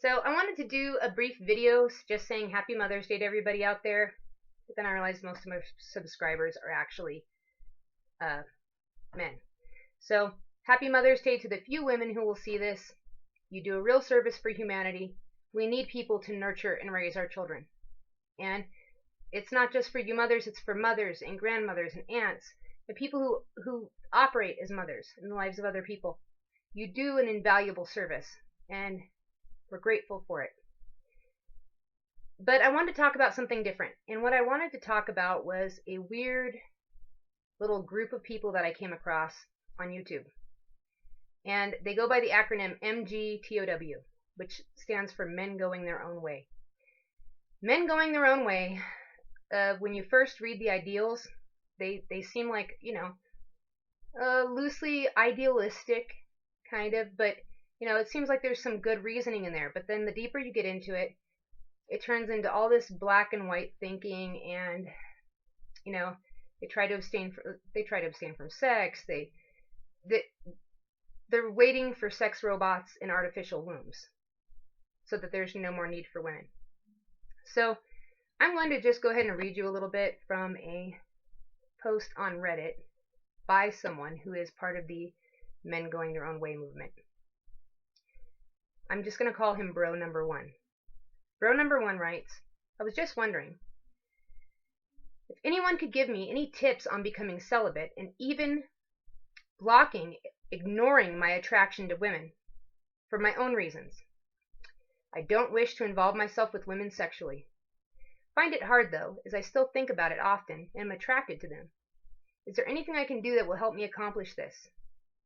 So I wanted to do a brief video just saying Happy Mother's Day to everybody out there, but then I realized most of my subscribers are actually men. So Happy Mother's Day to the few women who will see this. You do a real service for humanity. We need people to nurture and raise our children. And it's not just for you mothers, it's for mothers and grandmothers and aunts, the people who operate as mothers in the lives of other people. You do an invaluable service, and we're grateful for it. But I wanted to talk about something different. And what I wanted to talk about was a weird little group of people that I came across on YouTube. And they go by the acronym MGTOW, which stands for Men Going Their Own Way. Men going their own way, when you first read the ideals, they seem like, loosely idealistic, kind of, but it seems like there's some good reasoning in there. But then the deeper you get into it, it turns into all this black and white thinking, and they try to abstain from sex. They're waiting for sex robots in artificial wombs, so that there's no more need for women. So I'm going to just go ahead and read you a little bit from a post on Reddit by someone who is part of the Men Going Their Own Way movement. I'm just going to call him Bro Number 1. Bro Number 1 writes, I was just wondering if anyone could give me any tips on becoming celibate and even ignoring my attraction to women for my own reasons. I don't wish to involve myself with women sexually. Find it hard, though, as I still think about it often and am attracted to them. Is there anything I can do that will help me accomplish this?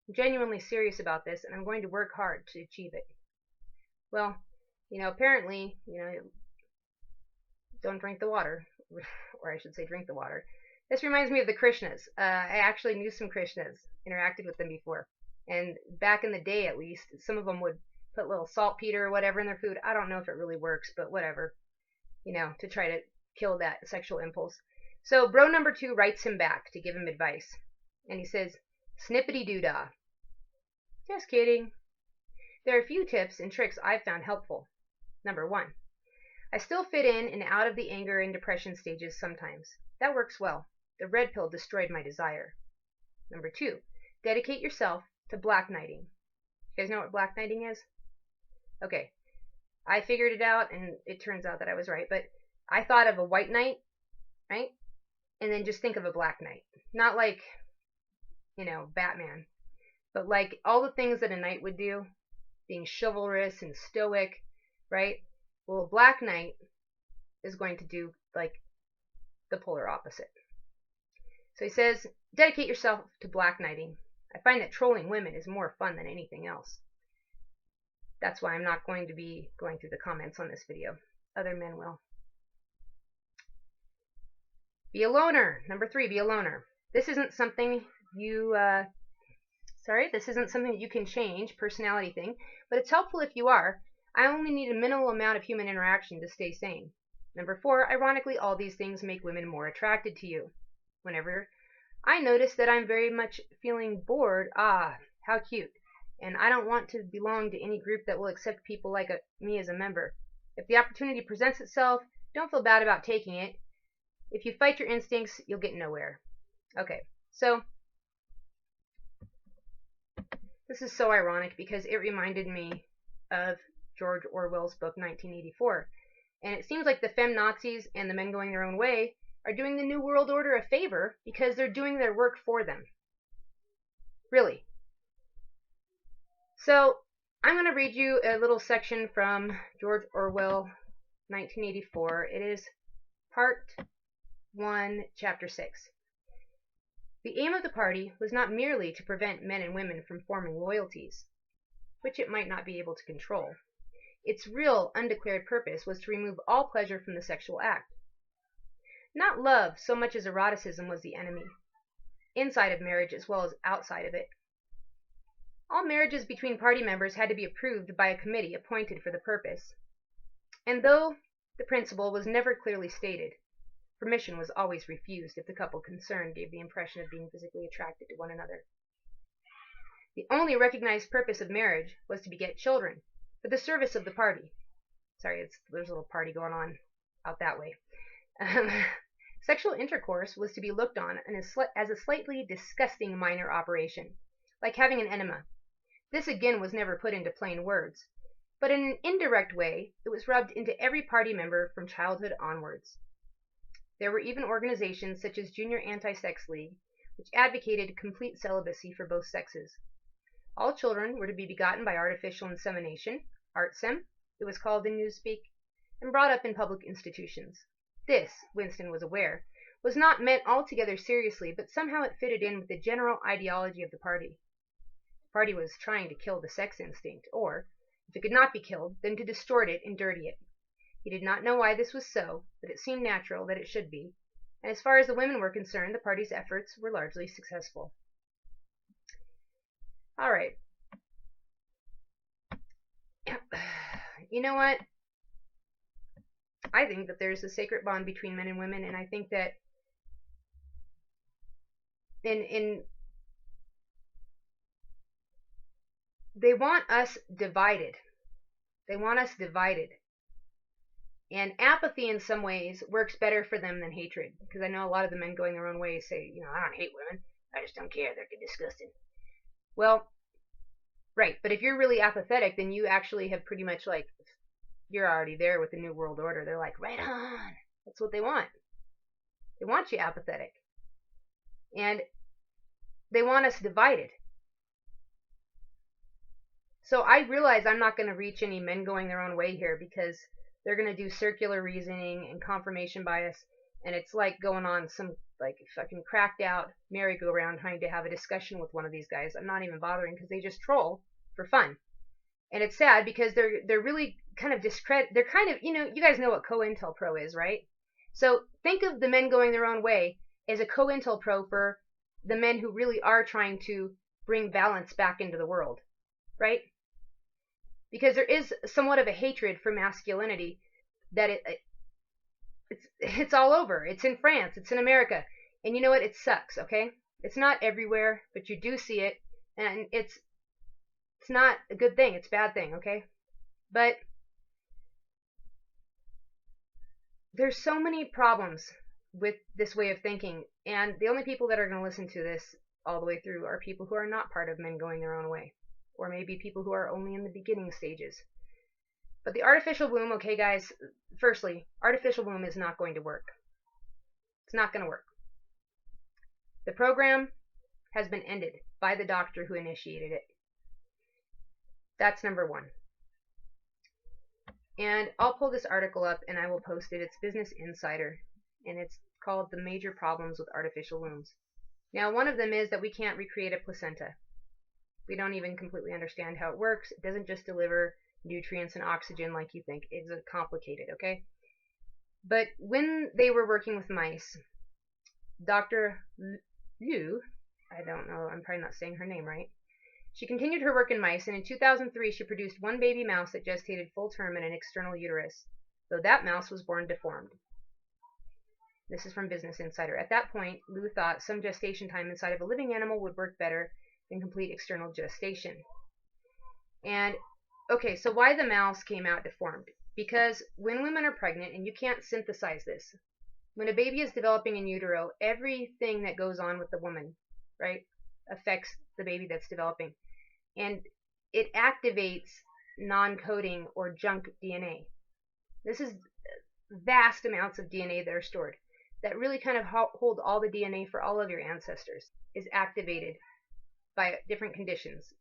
I'm genuinely serious about this, and I'm going to work hard to achieve it. Well, apparently, don't drink the water, or I should say drink the water. This reminds me of the Krishnas. I actually knew some Krishnas, interacted with them before. And back in the day, at least, some of them would put a little saltpeter or whatever in their food. I don't know if it really works, but whatever, to try to kill that sexual impulse. So Bro Number 2 writes him back to give him advice. And he says, snippity-doo-dah. Just kidding. There are a few tips and tricks I've found helpful. Number 1. I still fit in and out of the anger and depression stages sometimes. That works well. The red pill destroyed my desire. Number 2. Dedicate yourself to black knighting. You guys know what black knighting is? Okay. I figured it out, and it turns out that I was right. But I thought of a white knight, right? And then just think of a black knight. Not like, Batman. But like all the things that a knight would do. Being chivalrous and stoic, right? Well, a black knight is going to do like the polar opposite. So he says, dedicate yourself to black knighting. I find that trolling women is more fun than anything else. That's why I'm not going to be going through the comments on this video. Other men will. Be a loner. Number 3, be a loner. This isn't something this isn't something that you can change, personality thing, but it's helpful if you are. I only need a minimal amount of human interaction to stay sane. Number 4, ironically, all these things make women more attracted to you. Whenever I notice that I'm very much feeling bored, how cute, and I don't want to belong to any group that will accept people like me as a member. If the opportunity presents itself, don't feel bad about taking it. If you fight your instincts, you'll get nowhere. Okay, so this is so ironic because it reminded me of George Orwell's book 1984. And it seems like the feminazis and the men going their own way are doing the New World Order a favor because they're doing their work for them. Really. So I'm going to read you a little section from George Orwell 1984. It is Part 1, Chapter 6. The aim of the party was not merely to prevent men and women from forming loyalties, which it might not be able to control. Its real, undeclared purpose was to remove all pleasure from the sexual act. Not love so much as eroticism was the enemy, inside of marriage as well as outside of it. All marriages between party members had to be approved by a committee appointed for the purpose. And though the principle was never clearly stated, permission was always refused if the couple concerned gave the impression of being physically attracted to one another. The only recognized purpose of marriage was to beget children, for the service of the party, Sorry, there's a little party going on out that way. Um, Sexual intercourse was to be looked on as a slightly disgusting minor operation, like having an enema. This again was never put into plain words, but in an indirect way it was rubbed into every party member from childhood onwards. There were even organizations such as Junior Anti-Sex League, which advocated complete celibacy for both sexes. All children were to be begotten by artificial insemination, ARTSEM, it was called in newspeak, and brought up in public institutions. This, Winston was aware, was not meant altogether seriously, but somehow it fitted in with the general ideology of the party. The party was trying to kill the sex instinct, or, if it could not be killed, then to distort it and dirty it. He did not know why this was so, but it seemed natural that it should be, and as far as the women were concerned, the party's efforts were largely successful. All right. You know what? I think that there's a sacred bond between men and women, and I think that they want us divided. They want us divided. And apathy in some ways works better for them than hatred, because I know a lot of the men going their own ways say, I don't hate women, I just don't care, they're disgusting. Well, right, but if you're really apathetic, then you actually have pretty much you're already there with the New World Order. They're like, right on. That's what they want. They want you apathetic. And they want us divided. So I realize I'm not going to reach any men going their own way here, because they're going to do circular reasoning and confirmation bias, and it's like going on some fucking cracked out merry-go-round trying to have a discussion with one of these guys. I'm not even bothering, because they just troll for fun. And it's sad because they're really kind of they're kind of, you guys know what COINTELPRO is, right? So think of the men going their own way as a COINTELPRO for the men who really are trying to bring balance back into the world, right? Because there is somewhat of a hatred for masculinity that it's all over. It's in France, it's in America. And you know what? It sucks, okay? It's not everywhere, but you do see it, and it's not a good thing. It's a bad thing, okay? But there's so many problems with this way of thinking, and the only people that are going to listen to this all the way through are people who are not part of men going their own way, or maybe people who are only in the beginning stages. But the artificial womb, okay guys, firstly, artificial womb is not going to work. It's not going to work. The program has been ended by the doctor who initiated it. That's number one. And I'll pull this article up and I will post it. It's Business Insider, and it's called The Major Problems with Artificial Wombs. Now, one of them is that we can't recreate a placenta. We don't even completely understand how it works. It doesn't just deliver nutrients and oxygen like you think. It's complicated, okay? But when they were working with mice, Dr. Liu, I don't know, I'm probably not saying her name right, she continued her work in mice, and in 2003 she produced one baby mouse that gestated full term in an external uterus, though that mouse was born deformed. This is from Business Insider. At that point, Liu thought some gestation time inside of a living animal would work better than complete external gestation. And, okay, so why the mouse came out deformed? Because when women are pregnant, and you can't synthesize this, when a baby is developing in utero, everything that goes on with the woman, right, affects the baby that's developing. And it activates non-coding or junk DNA. This is vast amounts of DNA that are stored, that really kind of hold all the DNA for all of your ancestors, is activated by different conditions.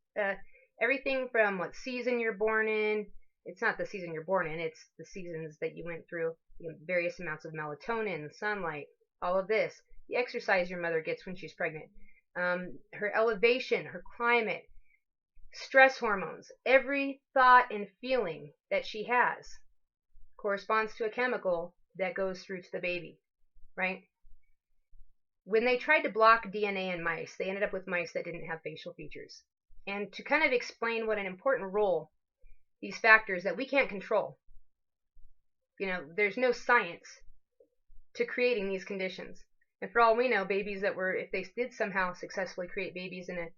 Everything from what season you're born in, it's not the season you're born in, it's the seasons that you went through, various amounts of melatonin, sunlight, all of this, the exercise your mother gets when she's pregnant, her elevation, her climate, stress hormones, every thought and feeling that she has corresponds to a chemical that goes through to the baby, right? When they tried to block DNA in mice, they ended up with mice that didn't have facial features. And to kind of explain what an important role these factors that we can't control, there's no science to creating these conditions. And for all we know, babies that were, if they did somehow successfully create babies in an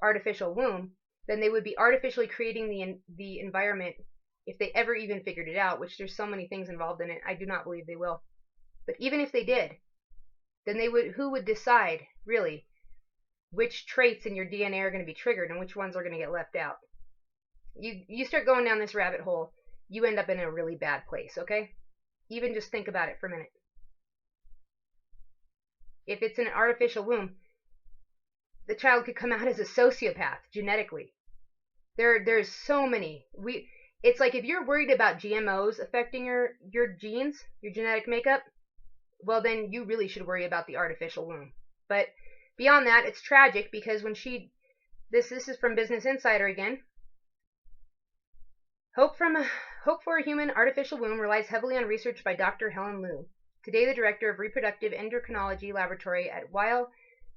artificial womb, then they would be artificially creating the environment if they ever even figured it out, which there's so many things involved in it, I do not believe they will. But even if they did, then who would decide, really, which traits in your DNA are going to be triggered and which ones are going to get left out? You start going down this rabbit hole, you end up in a really bad place, okay? Even just think about it for a minute. If it's an artificial womb, the child could come out as a sociopath genetically. There's so many. It's like if you're worried about GMOs affecting your genes, your genetic makeup, well then you really should worry about the artificial womb. But beyond that, it's tragic because when this is from Business Insider again. Hope for a human artificial womb relies heavily on research by Dr. Helen Liu, today the director of reproductive endocrinology laboratory at Weill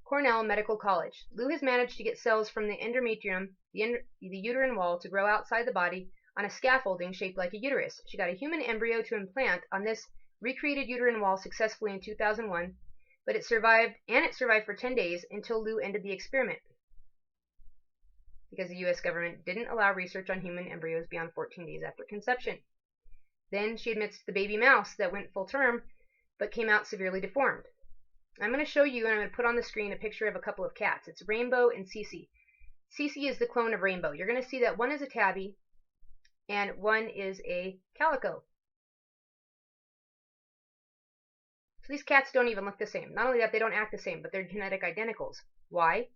Cornell Medical College. Liu has managed to get cells from the endometrium, the uterine wall, to grow outside the body on a scaffolding shaped like a uterus. She got a human embryo to implant on this recreated uterine wall successfully in 2001, but it survived for 10 days until Liu ended the experiment, because the U.S. government didn't allow research on human embryos beyond 14 days after conception. Then she admits the baby mouse that went full term, but came out severely deformed. I'm going to show you, and I'm going to put on the screen a picture of a couple of cats. It's Rainbow and Cece. Cece is the clone of Rainbow. You're going to see that one is a tabby, and one is a calico. So these cats don't even look the same. Not only that, they don't act the same, but they're genetic identicals. Why?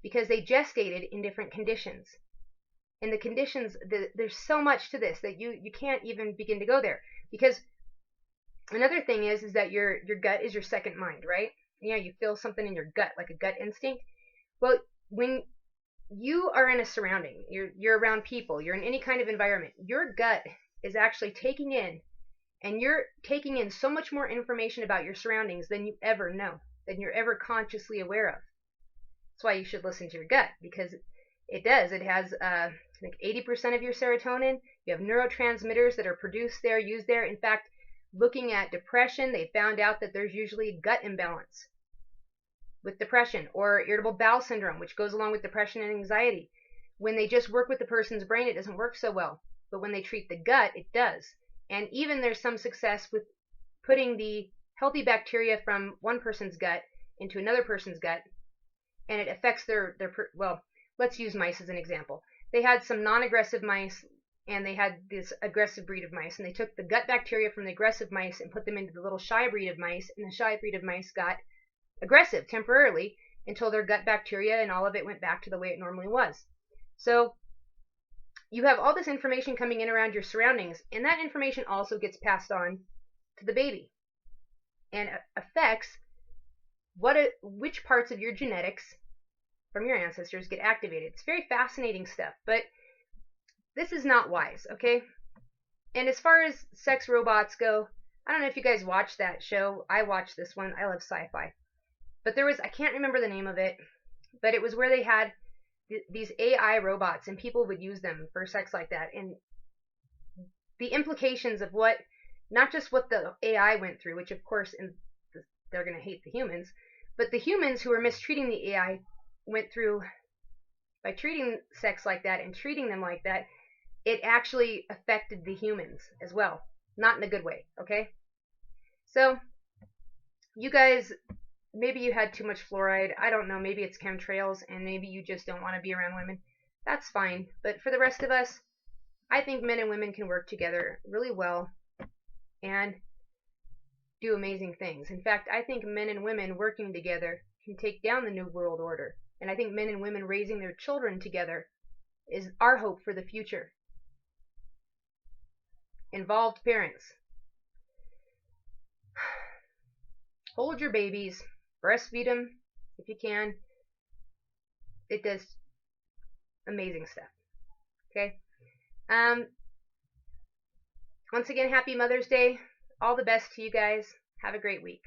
Because they gestated in different conditions. And the conditions, there's so much to this that you can't even begin to go there. Because another thing is that your gut is your second mind, right? Yeah, you feel something in your gut, like a gut instinct. Well, when you are in a surrounding, you're around people, you're in any kind of environment, your gut is actually taking in, and you're taking in so much more information about your surroundings than you ever know, than you're ever consciously aware of. That's why you should listen to your gut, because it does. It has like 80% of your serotonin. You have neurotransmitters that are produced there, used there. In fact, looking at depression, they found out that there's usually gut imbalance with depression, or irritable bowel syndrome, which goes along with depression and anxiety. When they just work with the person's brain, it doesn't work so well. But when they treat the gut, it does. And even there's some success with putting the healthy bacteria from one person's gut into another person's gut, and it affects well, let's use mice as an example. They had some non-aggressive mice, and they had this aggressive breed of mice, and they took the gut bacteria from the aggressive mice and put them into the little shy breed of mice, and the shy breed of mice got aggressive temporarily until their gut bacteria and all of it went back to the way it normally was. So you have all this information coming in around your surroundings, and that information also gets passed on to the baby and affects which parts of your genetics from your ancestors get activated. It's very fascinating stuff, but this is not wise, okay? And as far as sex robots go, I don't know if you guys watched that show. I watched this one. I love sci-fi. But I can't remember the name of it, but it was where they had these AI robots, and people would use them for sex like that. And the implications of not just what the AI went through, which of course they're going to hate the humans, but the humans who were mistreating the AI went through by treating sex like that and treating them like that. It actually affected the humans as well. Not in a good way, okay? So, you guys, maybe you had too much fluoride. I don't know. Maybe it's chemtrails, and maybe you just don't want to be around women. That's fine. But for the rest of us, I think men and women can work together really well and do amazing things. In fact, I think men and women working together can take down the New World Order. And I think men and women raising their children together is our hope for the future. Involved parents. Hold your babies. Breastfeed them if you can. It does amazing stuff. Okay? Once again, happy Mother's Day. All the best to you guys. Have a great week.